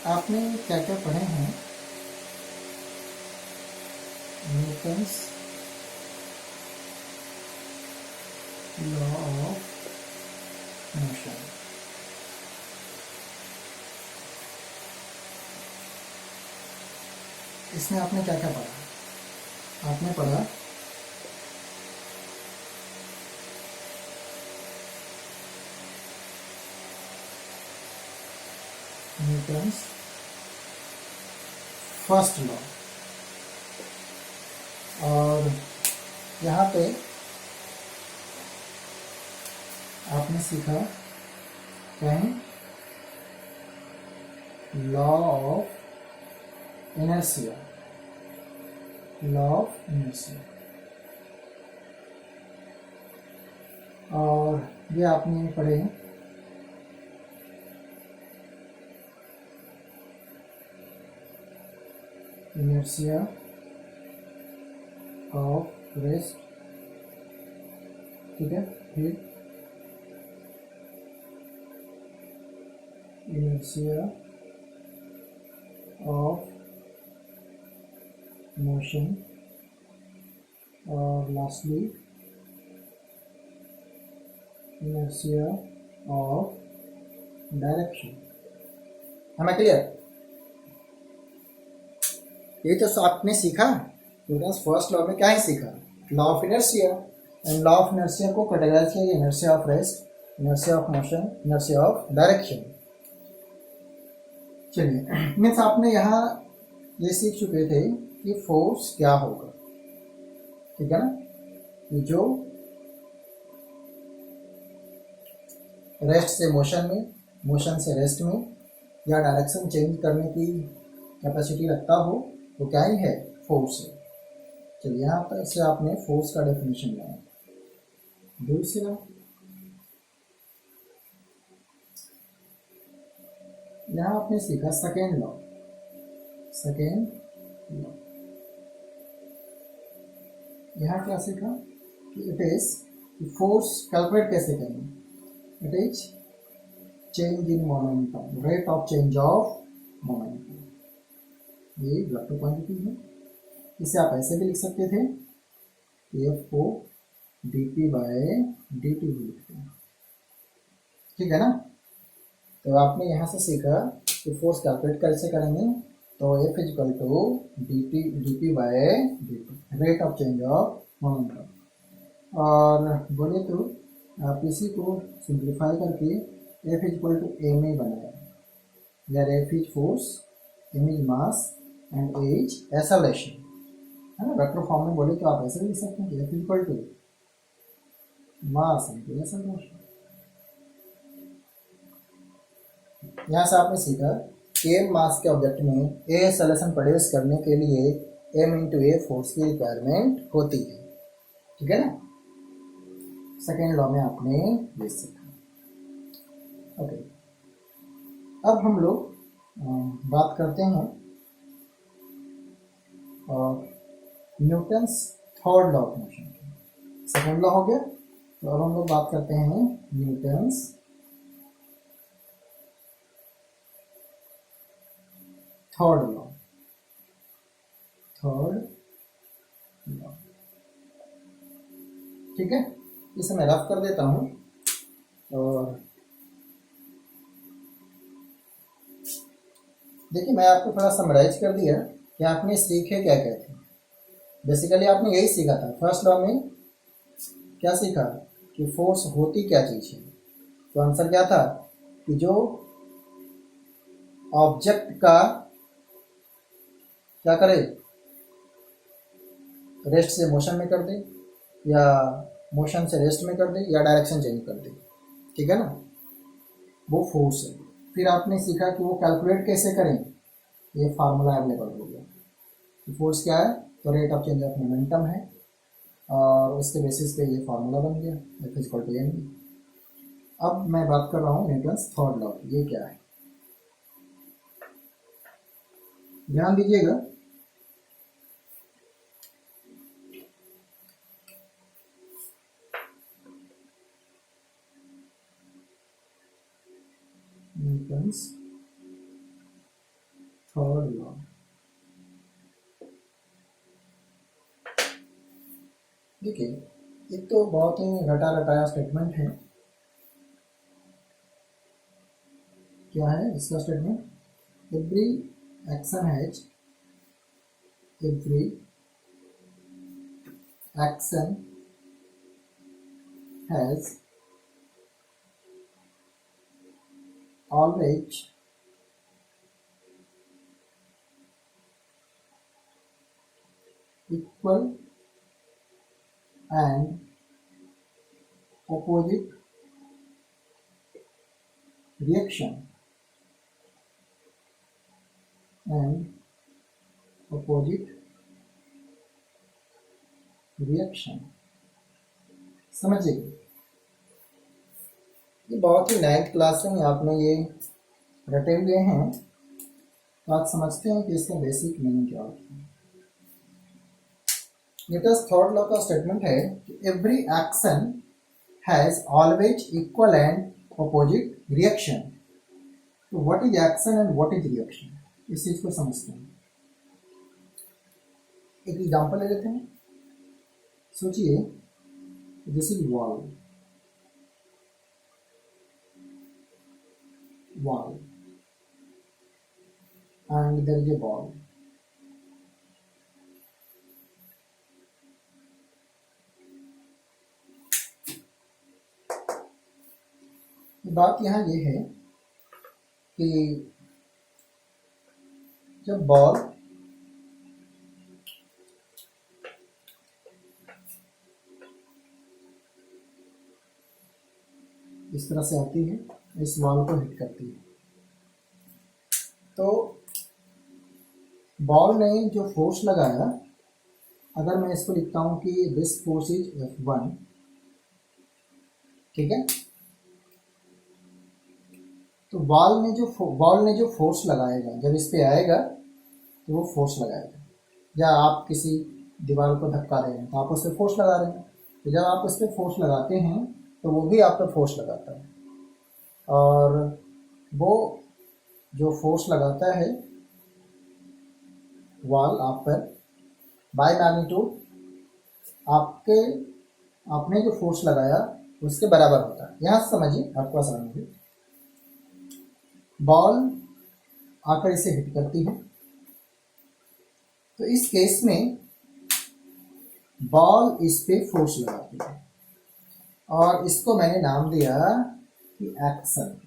आपने क्या क्या पढ़े हैं? Newton's law of motion. इसमें आपने क्या क्या पढ़ा? आपने पढ़ा न्यूटन्स फर्स्ट लॉ, और यहाँ पे आपने सीखा क्या है? Law of inertia, law of inertia. और ये आपने पढ़े इनर्शिया ऑफ रेस्ट, ठीक है। फिर inertia of motion, और lastly inertia of direction। हमें क्लियर? ये तो आपने सीखा न्यूटन्स फर्स्ट लॉ में। क्या ही सीखा? Law of inertia, and law of inertia को कैटेगराइज किया inertia of rest, inertia of motion, inertia of direction. चलिए, मीन्स आपने यहाँ ये सीख चुके थे कि फोर्स क्या होगा, ठीक है ना? कि जो रेस्ट से मोशन में, मोशन से रेस्ट में, या डायरेक्शन चेंज करने की कैपेसिटी रखता हो, वो क्या ही है? फोर्स है। चलिए, यहाँ पर से आपने फोर्स का डेफिनेशन लिया। दूसरा, यहाँ आपने सीखा सेकेंड लॉ। सेकेंड लॉ यहाँ क्या सीखा कि इट इज फोर्स कैलकुलेट कैसे करें? It is change in momentum, rate of change of momentum. ये वेक्टर क्वांटिटी है। इसे आप ऐसे भी लिख सकते थे, एफ को dt बाय dt भी लिखते हैं, ठीक है ना? तो आपने यहाँ से सीखा कि फोर्स कैलकुलेट कैसे करेंगे। तो F equal to dt by dt, rate of change of momentum. और बोले तो आप इसी को सिंप्लीफाई करके F equal to m a बनाया, यार F is force, m is mass and a is acceleration, है ना? वेक्टर फॉर्म में बोले तो आप ऐसे लिख सकते हैं कि F equal to mass and acceleration. यहाँ से आपने सीखा कि m मास के ऑब्जेक्ट में a एक्सेलरेशन प्रोड्यूस करने के लिए m इंटू a फोर्स की रिक्वायरमेंट होती है, ठीक है ना? सेकेंड लॉ में आपने ये सीखा। ओके, अब हम लोग बात करते हैं Newton's third law of motion की। सेकेंड लॉ हो गया, तो अब हम लोग बात करते हैं Newton's third law. Third law, ठीक है। इसे मैं रफ कर देता हूँ। और देखिए, मैं आपको थोड़ा समराइज कर दिया कि आपने सीखे क्या क्या थे। बेसिकली आपने यही सीखा था फर्स्ट लॉ में। क्या सीखा कि फोर्स होती क्या चीज़ है? तो आंसर क्या था कि जो ऑब्जेक्ट का क्या करे, रेस्ट से मोशन में कर दे, या मोशन से रेस्ट में कर दे, या डायरेक्शन चेंज कर दे, ठीक है ना? वो फोर्स है। फिर आपने सीखा कि वो कैलकुलेट कैसे करें। ये फार्मूला अवेलेबल हो गया। फोर्स क्या है? तो rate of change of momentum है, और उसके बेसिस पे ये फार्मूला बन गया F इक्वल टू m। अब मैं बात कर रहा हूँ न्यूटन्स थर्ड लॉ। ये क्या है, ध्यान दीजिएगा। Newton's third law. देखिए एक तो बहुत ही रटा रटाया स्टेटमेंट है। क्या है इसका statement? Every action has always equal and opposite reaction समझिए। ये बहुत ही नाइन्थ क्लास में आपने ये रटे हुए हैं, तो आप समझते हैं कि इसका बेसिक मीनिंग क्या होता है। न्यूटन्स थर्ड लॉ का स्टेटमेंट है कि every action has always equal and opposite reaction. तो what is action and what is reaction, इस चीज को समझते हैं। एक एग्जांपल ले लेते हैं। सोचिए this is wall and there is a ball. बात यहाँ ये है कि जब बॉल इस तरह से आती है, इस बॉल को हिट करती है, तो बॉल ने जो फोर्स लगाया, अगर मैं इसको लिखता हूं कि दिस फोर्स इज F1, ठीक है, तो बॉल ने जो फोर्स लगाएगा, जब इस पे आएगा तो वो फोर्स लगाएगा। या आप किसी दीवार को धक्का दे रहे हैं तो आप उस पर फोर्स लगा रहे हैं, तो जब आप उस पर फोर्स लगाते हैं तो वो भी आप पे फोर्स लगाता है, और वो जो फोर्स लगाता है वॉल आप पर बाय मैग्नीट्यूड आपने जो फोर्स लगाया उसके बराबर होता है। यहाँ से समझिए, आपको आसान होगी। बॉल आकर इसे हिट करती है, तो इस केस में बॉल इस पे फोर्स लगाती है, और इसको मैंने नाम दिया कि एक्शन।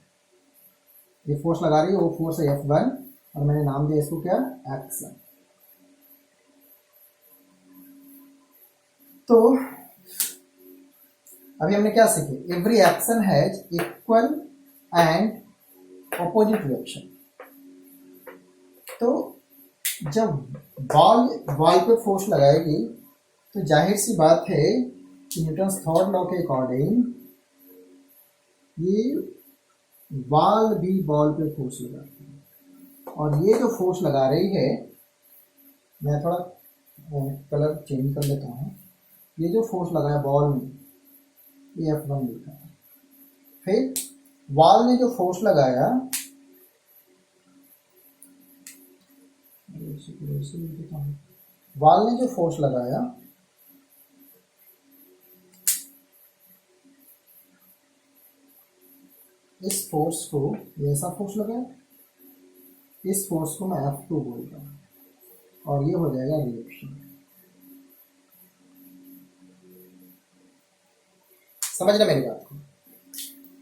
ये फोर्स लगा रही है, वो फोर्स है F1, और मैंने नाम दिया इसको क्या? एक्शन। तो अभी हमने क्या सीखे? Every action has equal and opposite reaction. तो जब बॉल पे फोर्स लगाएगी तो जाहिर सी बात है कि न्यूटन्स थर्ड लॉ के अकॉर्डिंग ये बॉल भी बॉल पे फोर्स लगाती है, और ये जो फोर्स लगा रही है, मैं थोड़ा कलर चेंज कर लेता हूँ। ये जो फोर्स लगा है बॉल में, ये F1 लिखा है। फिर बॉल ने जो फोर्स लगाया, बॉल ने जो फोर्स लगाया इस फोर्स को, ये ऐसा फोर्स लगाया, इस फोर्स को मैं F2 बोलता हूँ, और ये हो जाएगा रिएक्शन। समझना मेरी बात को।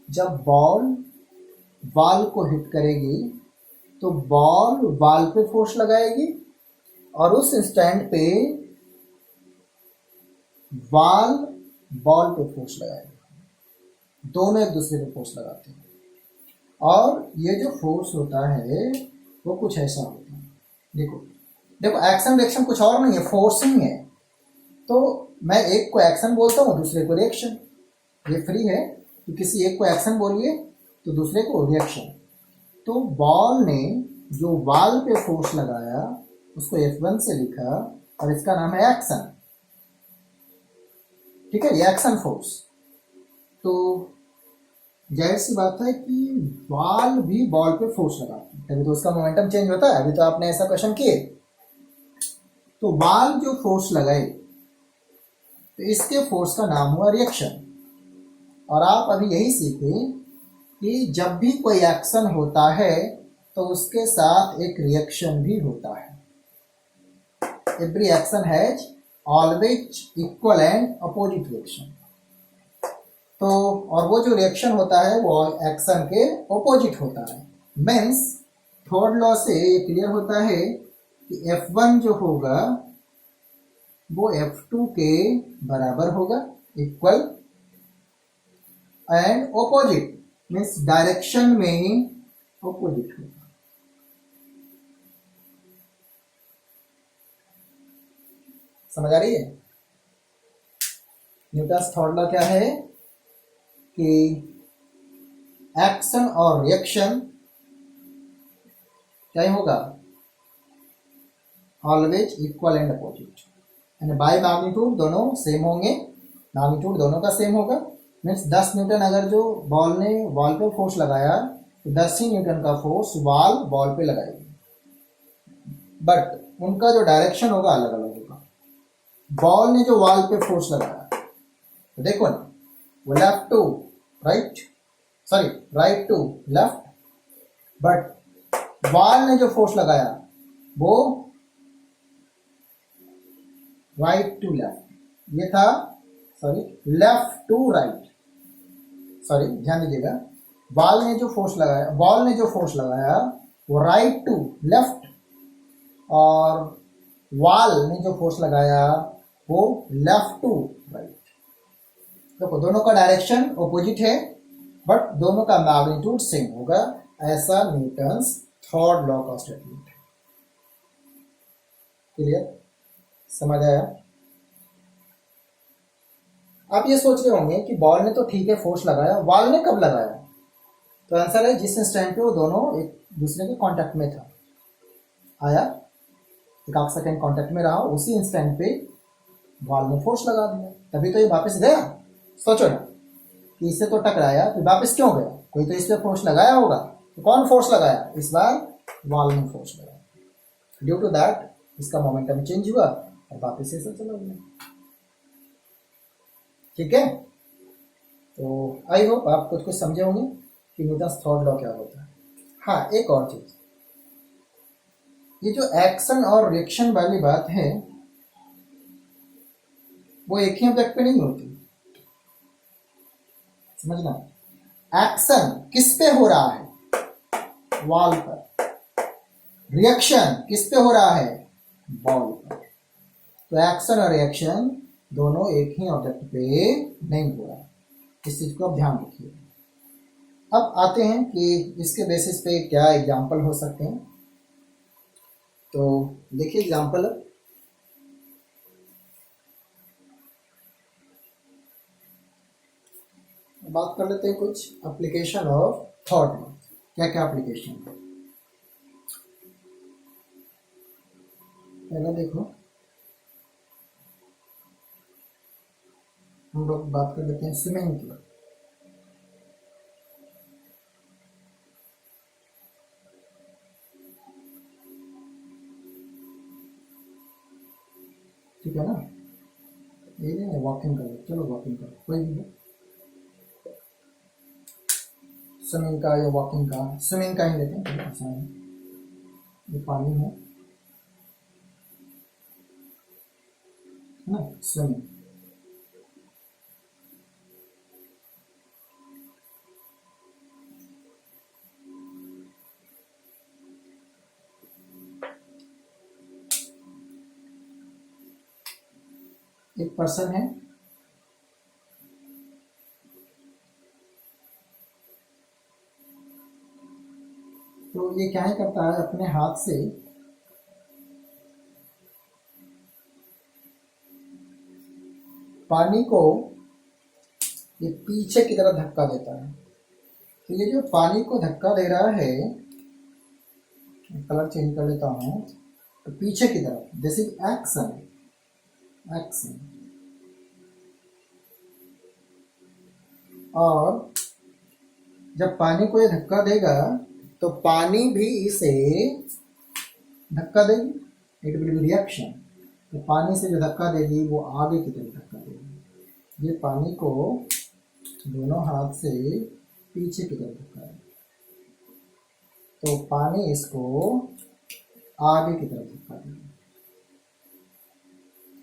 जब बॉल को हिट करेगी तो बॉल पे फोर्स लगाएगी, और उस इंस्टेंट पे बॉल पे फोर्स लगाएगी। दोनों एक दूसरे पे फोर्स लगाते हैं, और ये जो फोर्स होता है वो कुछ ऐसा होता है। देखो एक्शन रिएक्शन कुछ और नहीं है, फोर्स ही है। तो मैं एक को एक्शन बोलता हूँ, दूसरे को रिएक्शन। ये फ्री है कि किसी एक को एक्शन बोलिए तो दूसरे को रिएक्शन। तो बॉल ने जो बॉल पे फोर्स लगाया उसको F1 से लिखा, और इसका नाम है एक्शन। ठीक है, ये एक्शन फोर्स। तो जाहिर सी बात है कि बॉल भी बॉल पे फोर्स लगाती है। तभी तो उसका मोमेंटम चेंज होता है। अभी तो आपने ऐसा क्वेश्चन किए। तो बॉल जो फोर्स लगाए तो इसके फोर्स का नाम हुआ रिएक्शन। और आप अभी यही सीखे कि जब भी कोई एक्शन होता है तो उसके साथ एक रिएक्शन भी होता है। Every action has always equal and opposite reaction. तो और वो जो रिएक्शन होता है वो एक्शन के अपोजिट होता है। मीन्स थर्ड लॉ से ये क्लियर होता है कि F1 जो होगा वो F2 के बराबर होगा, equal and opposite means direction में ऑपोजिट होगा। समझ आ रही है? न्यूटन्स थर्ड लॉ क्या है कि एक्शन और रिएक्शन क्या ही होगा, ऑलवेज इक्वल एंड अपोजिट। यानी बाय मैग्नीट्यूड दोनों सेम होंगे, मैग्नीट्यूड दोनों का सेम होगा। मीन्स 10 न्यूटन अगर जो बॉल ने वॉल पे फोर्स लगाया तो 10 ही न्यूटन का फोर्स बॉल पे लगाएगी, बट उनका जो डायरेक्शन होगा अलग अलग होगा। बॉल ने जो वॉल पे फोर्स लगाया तो देखो ना, वो left to right, sorry right to left, but ball ने जो फोर्स लगाया वो राइट टू लेफ्ट, ये था sorry left to right, sorry ध्यान दीजिएगा। बॉल ने जो फोर्स लगाया वो राइट टू लेफ्ट, और वॉल ने जो फोर्स लगाया वो लेफ्ट टू राइट। देखो दोनों का डायरेक्शन ऑपोजिट है बट दोनों का मैग्नीट्यूड सेम होगा। ऐसा न्यूटन्स थर्ड लॉ का स्टेटमेंट है। क्लियर? समझ आया? आप ये सोच रहे होंगे कि बॉल ने तो ठीक है फोर्स लगाया, वॉल ने कब लगाया? तो आंसर है जिस इंस्टेंट पे वो दोनों एक दूसरे के कांटेक्ट में था, आया एक आध सेकेंड कांटेक्ट में रहा, उसी इंस्टेंट पे बॉल ने फोर्स लगा दिया, तभी तो ये वापस गया। सोचो ना कि इससे तो टकराया फिर वापस क्यों गया? कोई तो इस पे फोर्स लगाया होगा। तो कौन फोर्स लगाया? इस बार बॉल ने फोर्स लगाया। ड्यू टू दैट इसका मोमेंटम चेंज हुआ और वापस ऐसा चला गया। ठीक है? तो आई होप आप कुछ कुछ समझे होंगे कि न्यूटन्स थर्ड लॉ क्या होता है। हाँ, एक और चीज, ये जो एक्शन और रिएक्शन वाली बात है वो एक ही ऑब्जेक्ट पे नहीं होती। समझना, एक्शन किस पे हो रहा है? वॉल पर। रिएक्शन किस पे हो रहा है? बॉल पर। तो एक्शन और रिएक्शन दोनों एक ही ऑब्जेक्ट पे नहीं हो रहा है, इस चीज को आप ध्यान रखिए। अब आते हैं कि इसके बेसिस पे क्या एग्जाम्पल हो सकते हैं। तो देखिए एग्जाम्पल, बात कर लेते हैं कुछ एप्लीकेशन ऑफ थॉट में। क्या क्या एप्लीकेशन है? पहले देखो, हम लोग बात कर लेते हैं स्विमिंग की। ठीक है ना? ये नहीं वॉकिंग करो, चलो वॉकिंग करो, कोई भी स्विमिंग का या वॉकिंग का। स्विमिंग का ही लेते हैं, आसान है। ये पानी है ना, स्विमिंग। एक पर्सन है, तो ये क्या ही करता है, अपने हाथ से पानी को ये पीछे की तरफ धक्का देता है। तो ये जो पानी को धक्का दे रहा है, कलर चेंज कर लेता हूँ, तो पीछे की तरफ, दिस इज एक्शन। एक्शन और जब पानी को ये धक्का देगा तो पानी भी इसे धक्का देगी, इट विल बी रिएक्शन। तो पानी से जो धक्का देगी वो आगे की तरफ धक्का देगी। ये पानी को दोनों हाथ से पीछे की तरफ धक्का देगी, तो पानी इसको आगे की तरफ धक्का देगी।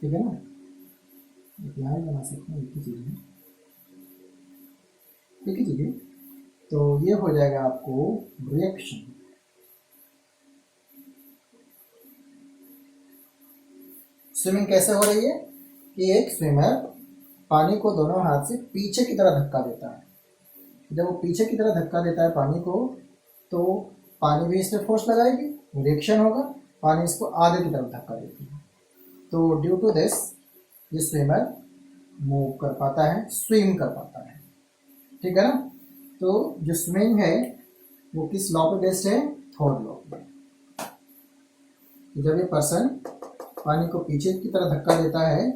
ठीक है ना, यहाँ ही बना सकते हैं, एक ही चीज़ है, एक ही चीज़ है। तो ये हो जाएगा आपको रिएक्शन। स्विमिंग कैसे हो रही है कि एक स्विमर पानी को दोनों हाथ से पीछे की तरफ धक्का देता है। जब वो पीछे की तरफ धक्का देता है पानी को, तो पानी भी इस पर फोर्स लगाएगी, रिएक्शन होगा, पानी इसको आगे की तरफ धक्का देती है। तो ड्यू टू दिस ये स्विमर मूव कर पाता है, स्विम कर पाता है। ठीक है ना। तो जो स्विमिंग है वो किस लॉ पे बेस्ड है? थर्ड लॉ पे। जब ये पर्सन पानी को पीछे की तरफ धक्का देता है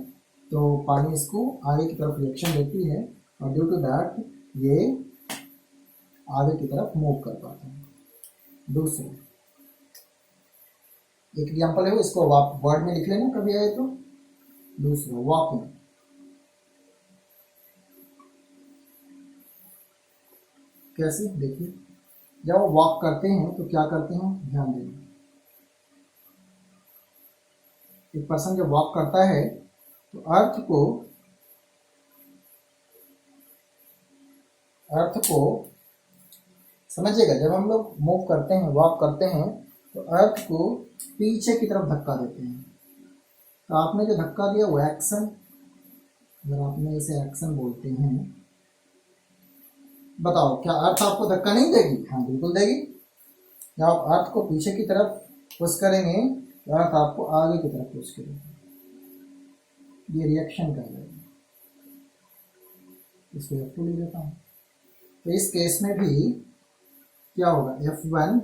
तो पानी इसको आगे की तरफ रिएक्शन देती है, और ड्यू टू दैट ये आगे की तरफ मूव कर पाता है। दूसरा एक एग्जाम्पल है, इसको वर्ड में लिख लेना कभी आए तो। दूसरा वॉकिंग। कैसे? देखिए, जब वो वॉक करते हैं तो क्या करते हैं, ध्यान देना। एक पर्सन जब वॉक करता है तो अर्थ को समझिएगा, जब हम लोग मूव करते हैं, वॉक करते हैं, तो अर्थ को पीछे की तरफ धक्का देते हैं। तो आपने जो धक्का दिया वो एक्शन, अगर आपने इसे एक्शन बोलते हैं, बताओ क्या अर्थ आपको धक्का नहीं देगी? हाँ बिल्कुल देगी। जब आप अर्थ को पीछे की तरफ पुश करेंगे तो अर्थ आपको आगे की तरफ पुश करेगी। ये रिएक्शन कर रहे हैं। इसको F2 ले लेता हूँ। तो इस केस में भी क्या होगा, F1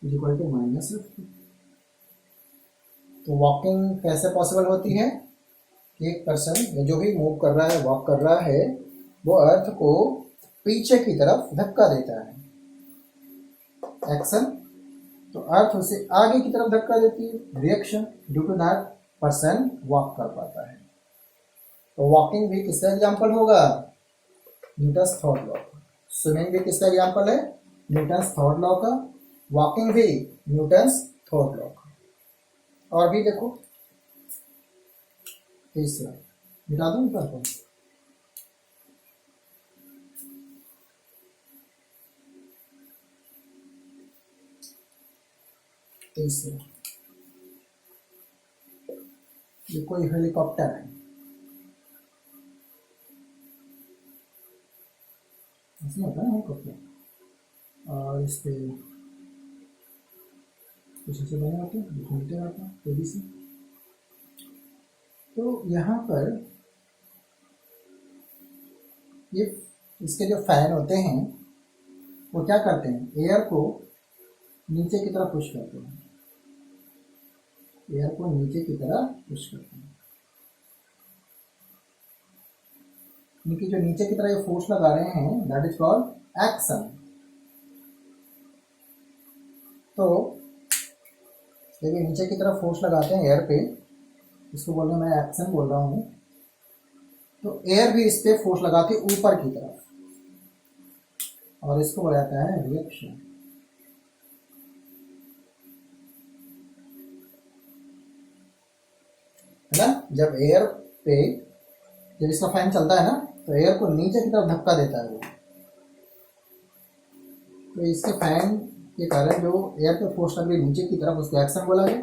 = -F2। तो वॉकिंग कैसे पॉसिबल होती है? एक पर्सन जो भी मूव कर रहा है, वॉक कर रहा है, वो अर्थ को पीछे की तरफ धक्का देता है, एक्शन। तो अर्थ उसे आगे की तरफ धक्का देती है, reaction. Due to that person walk कर पाता है। तो वॉकिंग भी किसका एग्जाम्पल होगा? Newton's third law. स्विमिंग भी किसका एग्जाम्पल है? न्यूटन्स थर्ड लॉ का। वॉकिंग भी न्यूटन्स थर्ड लॉ का। और भी देखो, तीसरा मिटा दूं क्या आपको? तीसरा, ये कोई हेलीकॉप्टर है, ऐसे होता है हेलीकॉप्टर, और इस पे कुछ ऐसे बने होते हैं, घूमते रहते हैं तेजी से। तो यहाँ पर ये इसके जो फैन होते हैं वो क्या करते हैं, एयर को नीचे की तरफ पुश करते हैं, एयर को नीचे की तरफ पुश करते हैं। इनकी जो नीचे की तरफ ये फोर्स लगा रहे हैं, दैट इज कॉल्ड एक्शन। तो जब ये नीचे की तरफ फोर्स लगाते हैं एयर पे, इसको बोलने मैं एक्शन बोल रहा हूँ, तो एयर भी इस पे फोर्स लगाती है ऊपर की तरफ, और इसको बोला जाता है रिएक्शन। है ना। जब एयर पे, जब इसका फैन चलता है ना, तो एयर को नीचे की तरफ धक्का देता है वो, तो इसके फैन के कारण जो एयर पे फोर्स लग रही है नीचे की तरफ, उसको एक्शन बोला गया।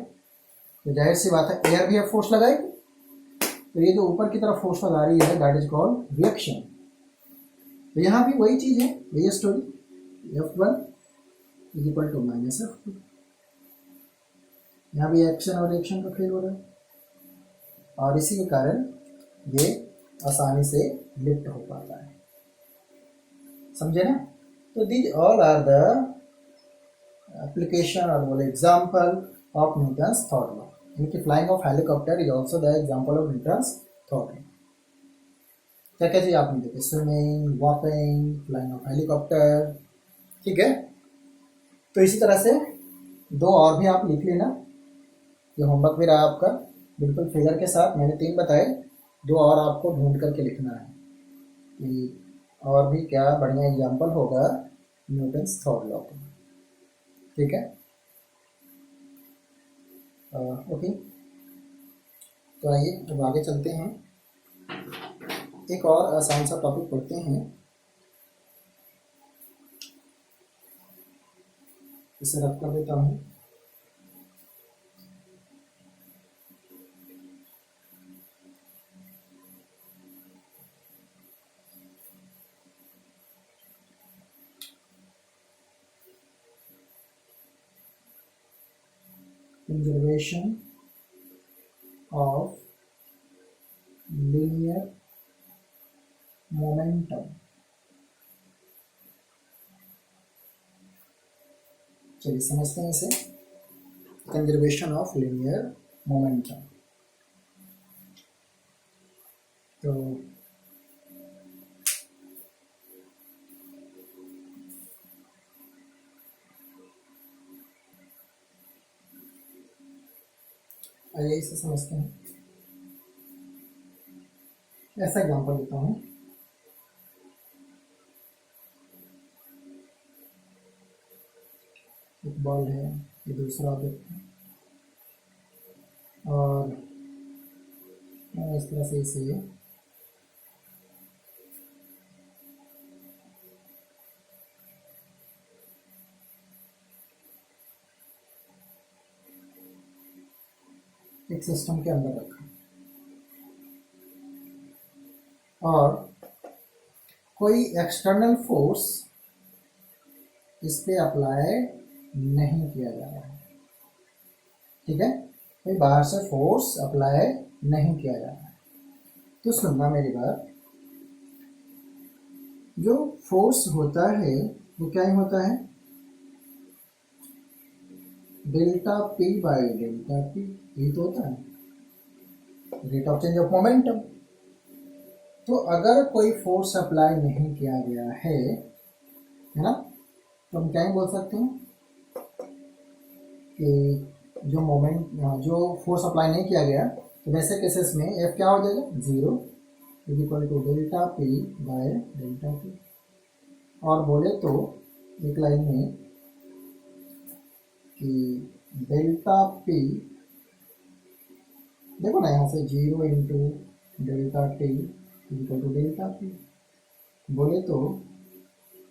तो जाहिर सी बात है एयर भी अब फोर्स लगाएगी, तो ये जो ऊपर की तरफ फोर्स लगा रही है दैट इज कॉल्ड रिएक्शन। तो यहाँ भी वही चीज है, वही स्टोरी, F1 = -F2। यहाँ भी एक्शन और रिएक्शन का खेल हो रहा है, और इसी के कारण ये आसानी से लिफ्ट हो पाता है। समझे ना। तो these all are the application और example of Newton's third law. इनकी flying of helicopter is also the example of Newton's third law. क्या क्या चीज़ आपने देखी, swimming, walking, flying of helicopter. ठीक है। तो इसी तरह से दो और भी आप लिख लेना, ये होमवर्क भी रहा आपका, बिल्कुल फिगर के साथ मैंने 3 बताए, 2 और आपको ढूंढ करके लिखना है कि और भी क्या बढ़िया एग्जाम्पल होगा न्यूटन्स थर्ड लॉ का। ठीक है, ओके, तो आइए अब आगे चलते हैं, एक और आसान सा टॉपिक पढ़ते हैं, इसे रख कर देता हूँ। Conservation of linear momentum। चलिए समझते हैं इसे, कंजर्वेशन ऑफ लीनियर मोमेंटम। तो आइए इसे समझते हैं, ऐसा एग्जाम्पल देता हूँ। एक बॉल है, ये दूसरा ऑब्जेक्ट है, और मैं इस तरह से इसे एक सिस्टम के अंदर रखा, और कोई एक्सटर्नल फोर्स इस पे अप्लाई नहीं किया जा रहा है। ठीक है, कोई बाहर से फोर्स अप्लाई नहीं किया जा रहा है। तो सुनना मेरी बात, जो फोर्स होता है वो क्या ही होता है, delta P by delta P, यही तो होता है, rate of change of momentum. तो अगर कोई फोर्स अप्लाई नहीं किया गया है ना, तो हम क्या ही बोल सकते हैं कि जो फोर्स अप्लाई नहीं किया गया, तो वैसे केसेस में एफ क्या हो जाएगा, 0 is equal to delta P by delta P. और बोले तो एक लाइन में कि डेल्टा पी, देखो ना यहाँ से 0 into delta T is equal to delta P, बोले तो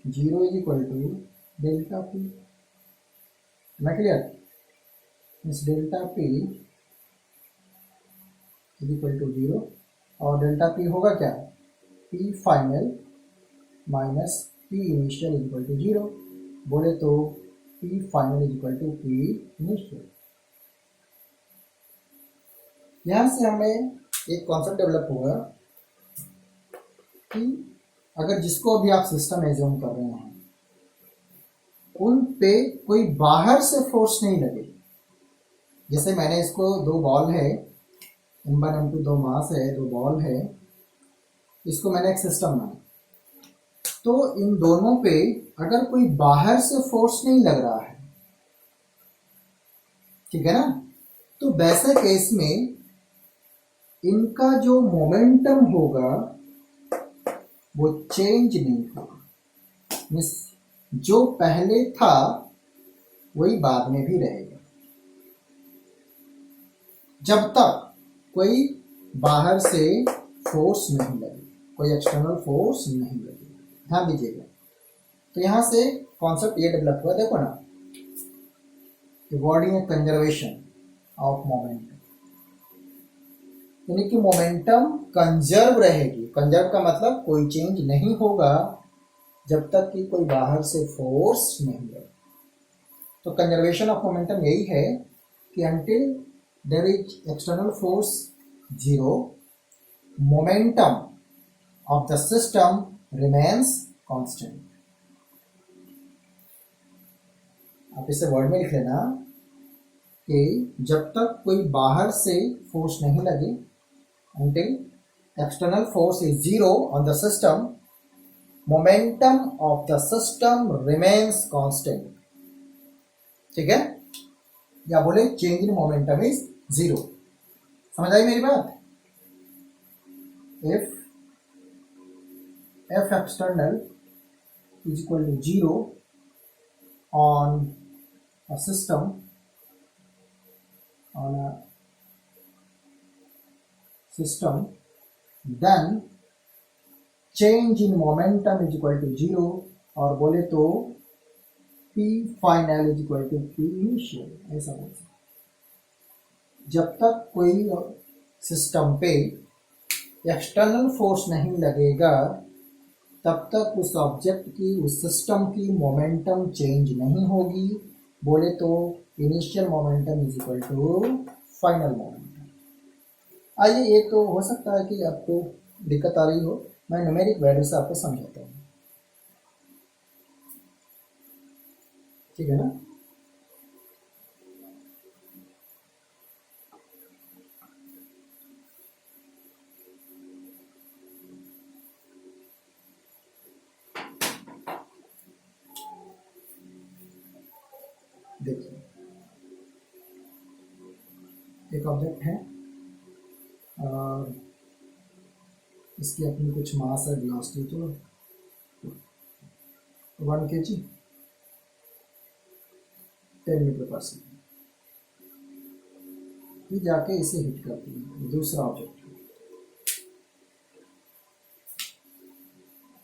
0 is equal to delta P. ना clear, means delta P is equal to 0, और डेल्टा पी होगा क्या, P final minus P initial is equal to 0, बोले तो P final is equal to P initial. यहाँ से हमें एक कॉन्सेप्ट डेवलप होगा कि अगर जिसको अभी आप सिस्टम एज्यूम कर रहे हैं उन पे कोई बाहर से फोर्स नहीं लगे, जैसे मैंने इसको 2 बॉल है, M1 M2 2 मास है, 2 बॉल है, इसको मैंने एक सिस्टम बनाया, तो इन दोनों पे अगर कोई बाहर से फोर्स नहीं लग रहा है, ठीक है ना, तो वैसे केस में इनका जो मोमेंटम होगा वो चेंज नहीं होगा, मीन्स जो पहले था वही बाद में भी रहेगा, जब तक कोई बाहर से फोर्स नहीं लगे, कोई एक्सटर्नल फोर्स नहीं लगे। ध्यान दीजिएगा, तो यहां से कॉन्सेप्ट ये डेवलप हुआ, देखो ना, rewarding A conservation of momentum, यानी कि मोमेंटम कंजर्व रहेगी। कंजर्व का मतलब कोई चेंज नहीं होगा जब तक कि कोई बाहर से फोर्स नहीं लगे। तो कंजर्वेशन ऑफ मोमेंटम यही है कि until there is external force 0, momentum of the system remains constant। आप इसे वर्ड में लिख लेना कि जब तक कोई बाहर से फोर्स नहीं लगे, until external force is 0 on the system, momentum of the system remains constant। ठीक है, या बोले चेंज इन मोमेंटम इज 0। समझ आई मेरी बात? If F external is equal to 0 on a system, on a system, then change in momentum is equal to 0, और बोले तो P final is equal to P initial, ऐसा बोल सकते। जब तक कोई सिस्टम पे एक्सटर्नल फोर्स नहीं लगेगा तब तक उस ऑब्जेक्ट की, उस सिस्टम की मोमेंटम चेंज नहीं होगी। बोले तो initial momentum is equal to final momentum. आइए, ये तो हो सकता है कि आपको दिक्कत आ रही हो, मैं न्यूमेरिक वैल्यू से आपको समझाता हूँ, ठीक है ना। देखिए, एक ऑब्जेक्ट है और इसकी अपनी कुछ मास है, वेलोसिटी तो 1 kg 10 मीटर पर सेकेंड। ये जाके इसे हिट करती है, दूसरा ऑब्जेक्ट है,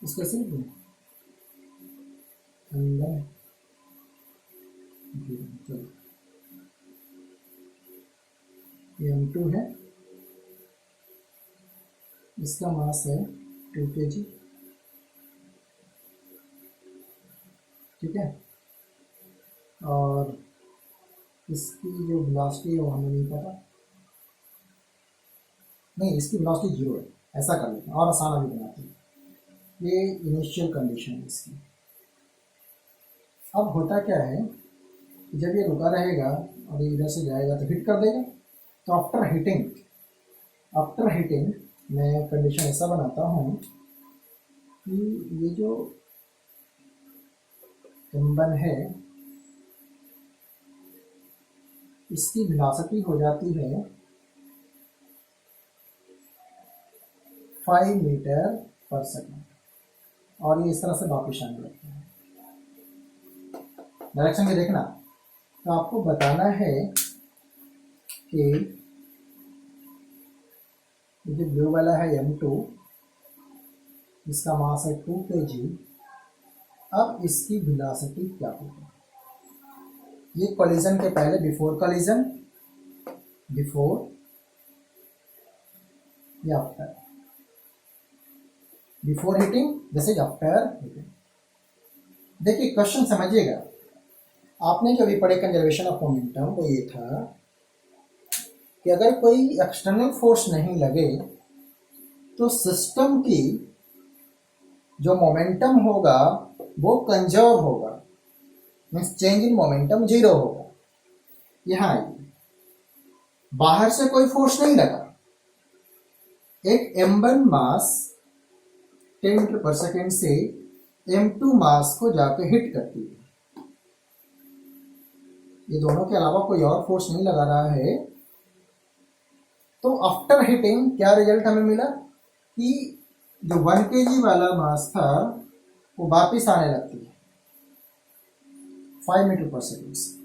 इसका सिर्फ अंदर ये M2 है, इसका मास है 2 kg, ठीक है, और इसकी जो वेलोसिटी है वो हमें नहीं पता, नहीं इसकी वेलोसिटी 0 है, ऐसा कर लेते हैं और आसान अभी बनाते हैं। ये इनिशियल कंडीशन है इसकी। अब होता क्या है, जब ये रुका रहेगा और इधर से जाएगा तो हिट कर देगा। तो आफ्टर हिटिंग मैं कंडीशन ऐसा बनाता हूँ कि ये जो M1 है इसकी वेलोसिटी हो जाती है 5 मीटर पर सेकेंड, और ये इस तरह से वापिस आने लगता है। डायरेक्शन में देखना, तो आपको बताना है कि जो ब्लू वाला है M2, इसका मास है 2 kg। अब इसकी वेलोसिटी क्या होगी? ये कोलिजन के पहले, बिफोर कोलिजन, बिफोर या after, before hitting this is after hitting. देखिए क्वेश्चन समझिएगा, आपने जो अभी पढ़े कंजर्वेशन ऑफ मोमेंटम वो ये था कि अगर कोई एक्सटर्नल फोर्स नहीं लगे तो सिस्टम की जो मोमेंटम होगा वो कंजर्व होगा, मीन्स चेंज इन मोमेंटम 0 होगा। यहाँ बाहर से कोई फोर्स नहीं लगा, एक M1 मास 10 मीटर पर सेकेंड से M2 मास को जाके हिट करती है। ये दोनों के अलावा कोई और फोर्स नहीं लगा रहा है। तो आफ्टर हिटिंग क्या रिजल्ट हमें मिला कि जो 1 kg वाला मास था वो वापिस आने लगती है 5 मीटर पर सेकेंड से।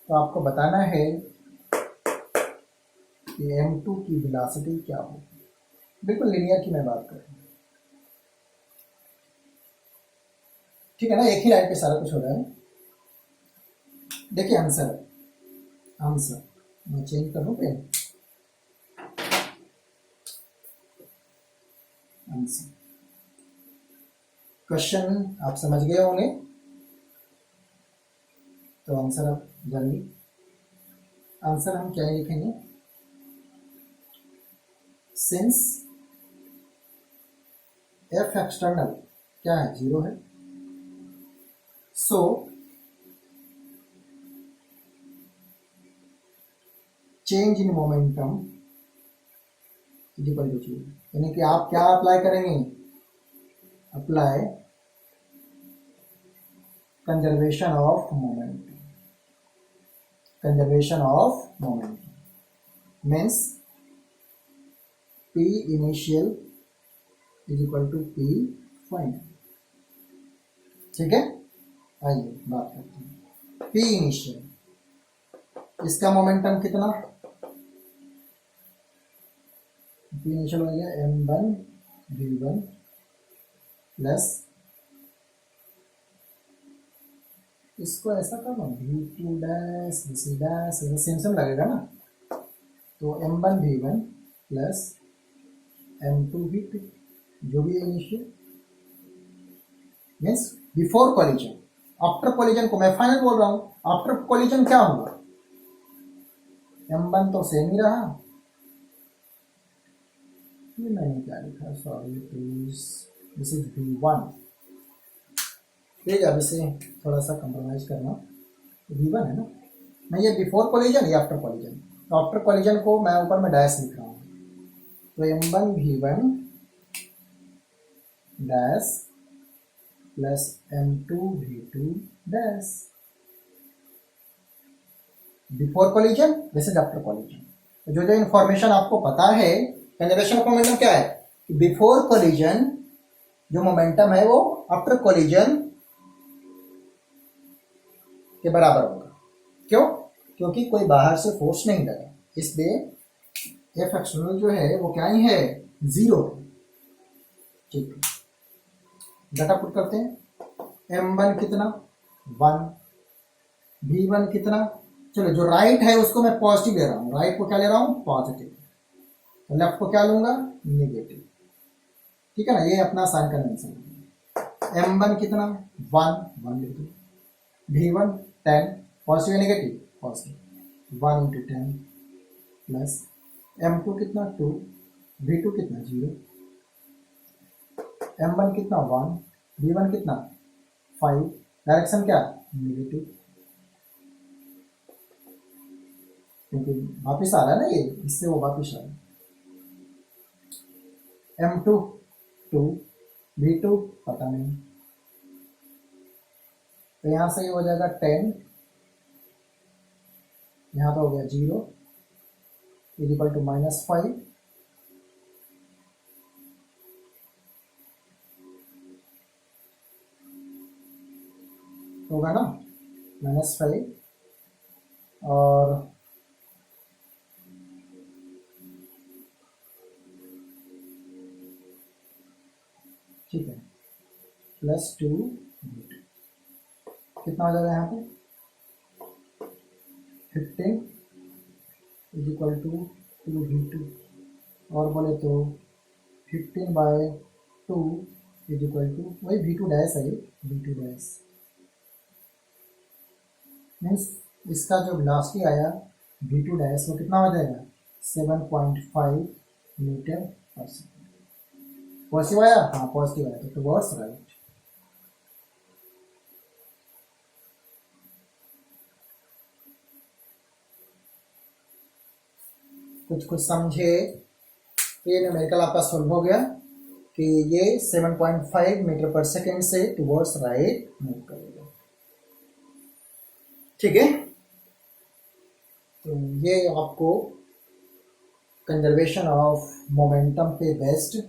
तो आपको बताना है कि M2 की वेलोसिटी क्या होगी। बिल्कुल लिनियर की मैं बात कर रहा हूँ, ठीक है ना, एक ही लाइन पे सारा कुछ हो रहा है। देखिए आंसर मैं चेंज कर लूँ पेन, आंसर क्वेश्चन आप समझ गए होंगे, तो आंसर आप जानिए। आंसर हम क्या लिखेंगे, सिंस एफ एक्सटर्नल क्या है 0 है, so change in momentum is equal to 0। यानी कि आप क्या अप्लाई करेंगे, apply conservation of momentum. Conservation of momentum means P initial is equal to P final. ठीक है, आइए बात करते हैं। P इनिशियल, इसका मोमेंटम कितना, P इनिशियल हो गया m1 v1 प्लस, इसको ऐसा करना v2 डैश v3 डैश, ऐसा सेम सेम लगेगा ना, तो m1 v1 plus m2 v2 जो भी है initial means before collision. After collision को मैं फाइनल बोल रहा हूं, आफ्टर कॉलिजन क्या होगा, m1 तो सेम ही रहा, ये मैंने क्या लिखा, sorry please, this is v1, ठीक है, अब इसे थोड़ा सा कंप्रोमाइज करना, v1 है ना, मैं ये बिफोर कॉलिजन या आफ्टर कॉलिजन, तो आफ्टर कॉलिजन को मैं ऊपर में डैश लिख रहा हूँ, तो m1 v1 dash plus m2 v2 dash, before collision this is after collision. जो जो इंफॉर्मेशन आपको पता है, कंजर्वेशन ऑफ मोमेंटम क्या है, बिफोर कॉलिजन जो मोमेंटम है वो आफ्टर कॉलिजन के बराबर होगा। क्यों, क्योंकि कोई बाहर से फोर्स नहीं लगा, इसलिए एफ एक्सटर्नल जो है वो क्या ही है, जीरो। ठीक है, डाटा पुट करते हैं, m1 कितना 1, v1 कितना, चलो जो राइट है उसको मैं पॉजिटिव ले रहा हूँ, राइट को क्या ले रहा हूँ पॉजिटिव, तो लेफ्ट को क्या लूंगा नेगेटिव। ठीक है ना, ये अपना साइन कन्वेंशन। m1 कितना 1 लिख दो, v1 10, positive negative positive, 1 into 10 plus m2 कितना 2, v2 कितना 0, m1 कितना 1, v1 कितना 5, डायरेक्शन क्या नेगेटिव, क्योंकि वापिस आ रहा है ना ये, इससे वो वापिस आ रहा है, m2 2, v2 पता नहीं, तो यहां से ये हो जाएगा 10, यहां तो हो गया 0 इज इक्वल टू -5, होगा ना -5, और ठीक है +2 कितना हो जाएगा यहाँ पे 15 इज इक्वल टू 2v2, और बोले तो 15/2 इज इक्वल टू वही v2 डैश है, v2 डैश मीन्स इसका जो वेलोसिटी आया v2 डैश वो कितना हो जाएगा 7.5 मीटर पर सेकेंड। पॉजिटिव आया, हाँ पॉजिटिव आया, तो टुवर्ड्स राइट। कुछ कुछ समझे, ये न्यूमेरिकल आपका सॉल्व हो गया कि ये 7.5 मीटर पर सेकेंड से टुवर्ड्स राइट मूव करेगा। ठीक है, तो ये आपको कंजर्वेशन ऑफ मोमेंटम पे बेस्ड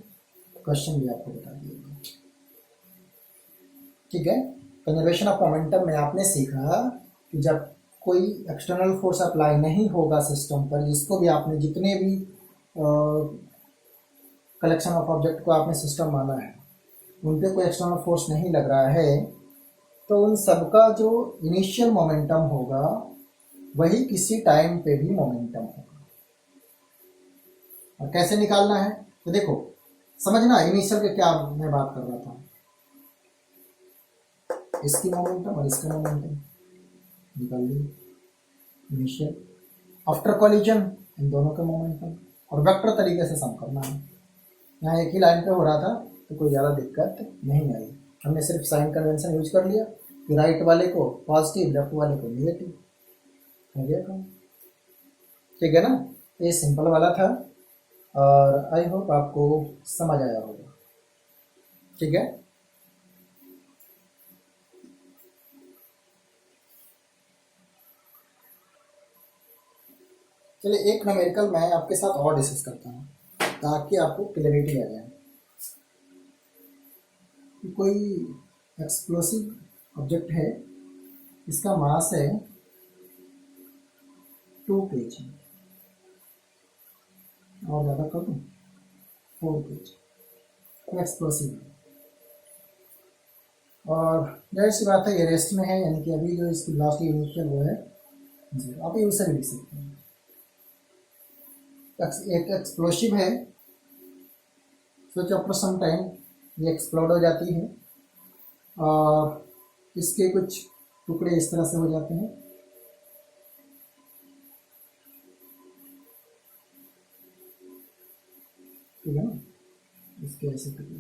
क्वेश्चन भी आपको बता दिया। ठीक है, कंजर्वेशन ऑफ मोमेंटम में आपने सीखा कि जब कोई एक्सटर्नल फोर्स अप्लाई नहीं होगा सिस्टम पर, जिसको भी आपने जितने भी कलेक्शन ऑफ ऑब्जेक्ट को आपने सिस्टम माना है उन पे कोई एक्सटर्नल फोर्स नहीं लग रहा है, तो उन सबका जो इनिशियल मोमेंटम होगा वही किसी टाइम पे भी मोमेंटम होगा। और कैसे निकालना है, तो देखो समझना इनिशियल के क्या मैं बात कर रहा था, इसकी मोमेंटम और इसका मोमेंटम निकाल ली, इनिशियल आफ्टर कॉलिजन इन दोनों का मोमेंटम, और वेक्टर तरीके से सम करना है। यहाँ एक ही लाइन पे हो रहा था तो कोई ज़्यादा दिक्कत नहीं आई, हमने सिर्फ साइन कन्वेंशन यूज कर लिया कि राइट वाले को पॉजिटिव लेफ्ट वाले को नेगेटिव, हो गया काम। ठीक है ना, ये सिंपल वाला था और आई होप आपको समझ आया होगा। ठीक है, चलिए एक न्यूमेरिकल मैं आपके साथ और डिस्कस करता हूँ ताकि आपको क्लैरिटी आ जाए। कोई एक्सप्लोसिव ऑब्जेक्ट है, इसका मास है 2 kg, और ज़्यादा कर दूँ 4 kg, तो एक्सप्लोसिव है। और जाहिर सी बात है ये रेस्ट में है, यानी कि अभी जो इसकी लास्ट इनिशियल वो है 0। आप ये उससे भी लिख सकते हैं। एक एक्सप्लोसिव है, स्विच आफ्टर सम टाइम ये एक्सप्लोड हो जाती है और इसके कुछ टुकड़े इस तरह से हो जाते हैं। ठीक है ना, इसके ऐसे टुकड़े।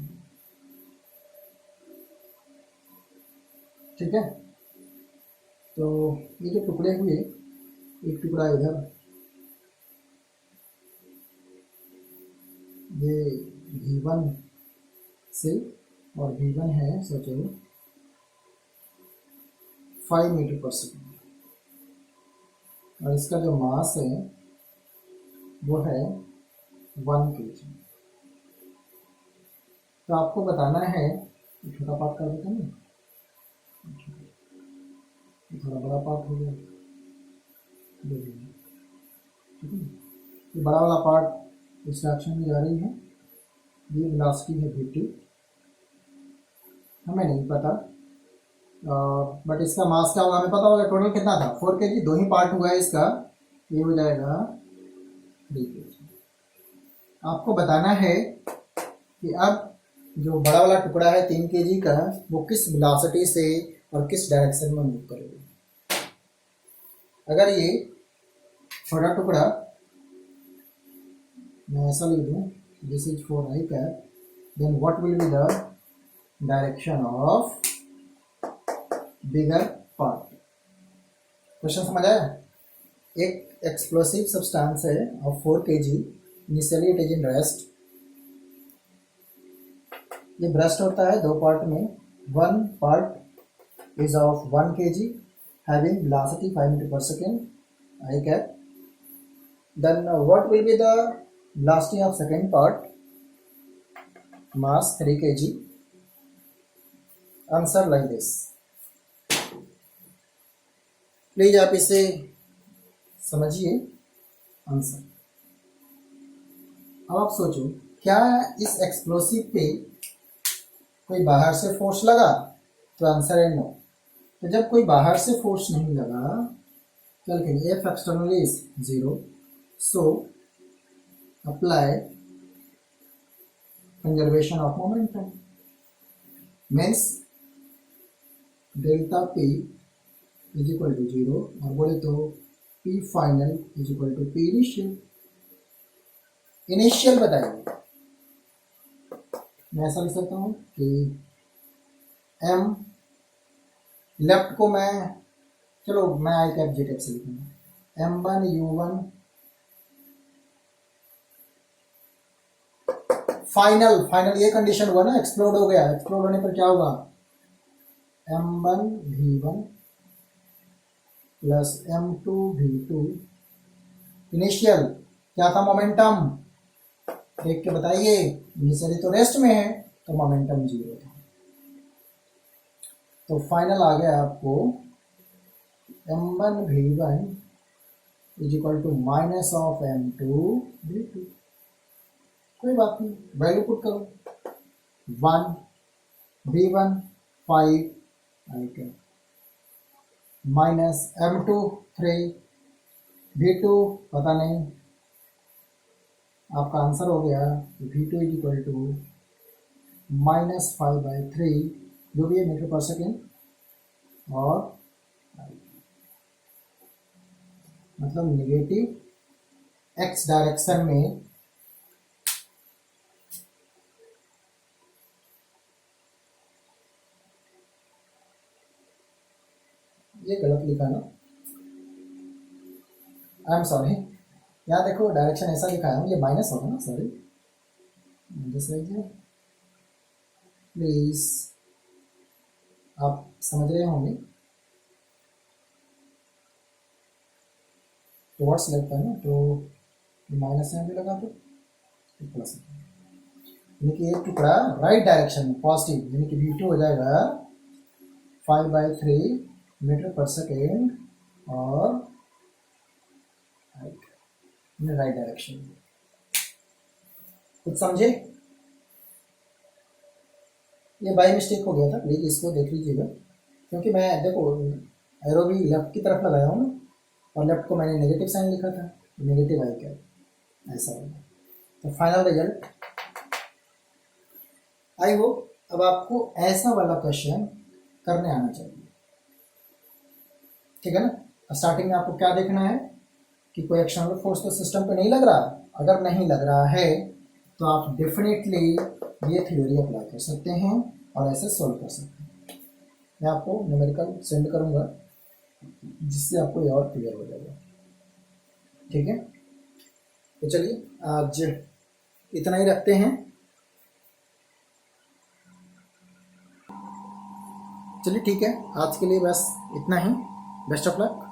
ठीक है, तो ये जो टुकड़े हुए, एक टुकड़ा इधर, ये V1 से, और V1 है सोचो 5 मीटर पर सेकेंड, और इसका जो मास है वो है 1 kg। तो आपको बताना है, छोटा पार्ट कर देते हैं ना, थोड़ा बड़ा पार्ट हो गया, ठीक है। ये बड़ा वाला पार्ट इस डायरेक्शन में जा रही है, ये वेलोसिटी है v2, हमें नहीं पता, बट इसका मास क्या होगा हमें पता होगा। टोटल कितना था 4 kg, 2 ही पार्ट हुआ है इसका, ये हो जाएगा 3 kg। आपको बताना है कि अब जो बड़ा वाला टुकड़ा है 3 kg का, वो किस वेलोसिटी से और किस डायरेक्शन में मूव करेगा। अगर ये छोटा टुकड़ा मैं ऐसा लिख दूं, this is for I cap, then what will be the direction of bigger part. Question समझ आया? एक एक्सप्लोसिव सब्सटेंस है of 4 kg, initially it is in rest. ये ब्रस्ट होता है 2 पार्ट में, 1 part is of 1 kg having velocity 5 meter per second, I cap. Then what will be the velocity of second part? Mass 3 kg. Answer like this. Please आप इसे समझिए answer. अब आप सोचो, क्या इस एक्सप्लोसिव पे कोई बाहर से फोर्स लगा? तो आंसर है नो। तो जब कोई बाहर से फोर्स नहीं लगा, क्या लिखेंगे? F externally is 0, so apply conservation of momentum, means delta P is equal to 0, और बोले तो P final is equal to P initial. Initial बताइए, मैं ऐसा लिख सकता हूँ कि एम लेफ्ट को मैं, चलो मैं आई कैप जे कैप से लिखूंगा, M1 U1 फाइनल ये कंडीशन हुआ ना, एक्सप्लोड हो गया, एक्सप्लोड होने पर क्या होगा? M1 V1 plus M2 V2। Initial क्या था? मोमेंटम। देख के बताइए, इनिशियली तो रेस्ट में है, तो मोमेंटम 0 था। तो फाइनल आ गया आपको M1 V1 is equal to minus of M2 V2। कोई बात नहीं, वैल्यू पुट करो, 1 V1 5 माइनस M2 3 V2 पता नहीं। आपका आंसर हो गया V2 इज इक्वल टू -5/3, जो भी है मीटर पर सेकेंड, और मतलब नेगेटिव एक्स डायरेक्शन में ये गलत लिखा ना, आई एम सॉरी। यहाँ देखो डायरेक्शन ऐसा लिखा है, ये माइनस होगा ना, सॉरी, प्लीज आप समझ रहे होंगे। तो टुवर्ड्स लेफ्ट है ना, तो माइनस यहाँ भी लगा दो, प्लस, यानी कि एक टुकड़ा राइट डायरेक्शन में पॉजिटिव, यानी कि V2 हो जाएगा 5/3 मीटर पर सेकेंड और राइट डायरेक्शन में। कुछ समझे? ये बाय मिस्टेक हो गया था, प्लीज इसको देख लीजिएगा, क्योंकि मैं देखो एरो भी लेफ्ट की तरफ लगाया हूँ ना, और लेफ्ट को मैंने नेगेटिव साइन लिखा था, नेगेटिव आई क्या, ऐसा होगा। तो फाइनल रिजल्ट, आई होप अब आपको ऐसा वाला क्वेश्चन करने आना चाहिए, ठीक है ना। स्टार्टिंग में आपको क्या देखना है कि कोई एक्सटर्नल फोर्स तो सिस्टम पे नहीं लग रहा। अगर नहीं लग रहा है तो आप डेफिनेटली ये थ्योरी अप्लाई कर सकते हैं और ऐसे सॉल्व कर सकते हैं। मैं आपको न्यूमेरिकल सेंड करूंगा जिससे आपको ये और क्लियर हो जाएगा, ठीक है। तो चलिए आज इतना ही रखते हैं। चलिए ठीक है, आज के लिए बस इतना ही। Best of luck.